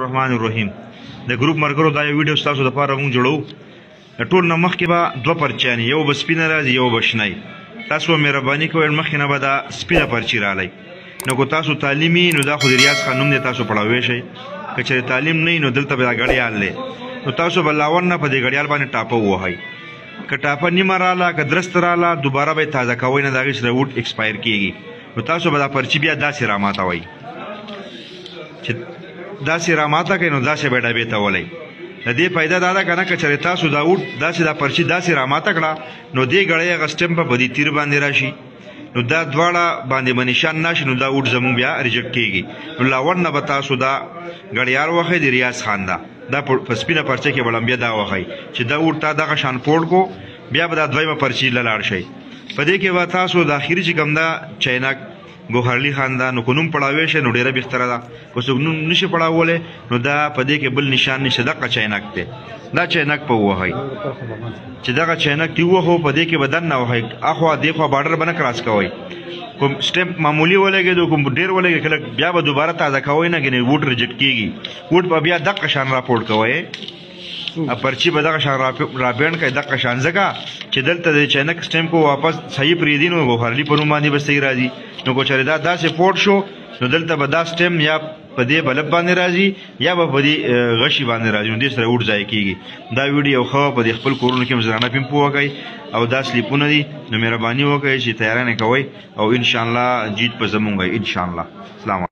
الرحمن الرحیم د ګروپ مرګرو دا یو ویډیو تاسو لپاره مونږ جوړو. ټول نه مخکې به دوه پرچیانې، یو به سپینه راځي یو به شنی. تاسو مهرباني کوئ مخکې نه به دا سپینه پرچی رالی. نو که تاسو تعلیمي نو دا خو د ریاض خان نوم دی، تاسو پړاوی شئ. که چېرې تعلیم نه وي نو دلته به دا ګړیال دی، نو تاسو به لاون نه په دې ګړیال باندې ټاپه ووهئ. که ټاپه نیمه راله که درسته راله دوباره به یې تازه کوئ نه، د هغې سره ووډ ایکسپایر کېږي. نو تاسو به دا پرچی بیا داسې راماتوئ چې داسې راماته کوي، نو داسې به ډبې ته ولئ. د دې فایده دا ده که نه، که چېرې تاسو دا وډ داسې دا پرچی داسې راماته کړه نو دې ګړۍ هغه سټمپ به په دې تیر باندې راشي، نو دا دواړه باندې به نشان نشي، نو دا وډ زموږ بیا ریجکټ کېږي. نو لاون نه به تاسو دا ګړیال وښئ د ریاض خان دا په سپینه پرچه کې به بیا دا وښئ چې دا وډ تا دغه شان پوډ کو، بیا به دا دویمه پرچی له لاړ شئ. په دې کې به تاسو د اخري چې کوم دا چینک ګوهرلي خان دا نو که نوم پړاوی شي نو ډېره بهتره ده. که څوک نوم نشي پړاولی نو دا په دې کې بل نشان نشته، دغه چینک دی. دا چینک په ووهئ چې دغه چینک دې ووهو، په دې کې به دننه وهئ، اخوا دېخوا بارډر به نه کراس کوئ. کوم سټمپ معمولي ولګېدو کوم ډېر ولګېد کله بیا به دوباره تازه کوئ نه، ګنې ووډ ریجکټ کېږي. ووډ به بیا دغه شان راپورټ کوئ، پرچی به دغه شان رابینډ کوي دغه شان، ځکه چې دلته د چینک سټمپ واپس صحیح پرېږدي نو ګوهرلي په نوم باندې به صحیح راځي. نو که چېرې دا داسې پورټ شو نو دلته به دا سټمپ یا په دې بلب باندې راځي یا به په دې غشي باندې راځي، نو دې سره وډ ضایع کېږي. دا ویډیو ښه په دې خپل کورونو کې مزرانه پیم پوه کوئ، او دا سلیپونه دي نو مهرباني وکړئ چې تیارانې کوئ، او انشاءالله جیت به زمونږ وي انشاءالله. سلام.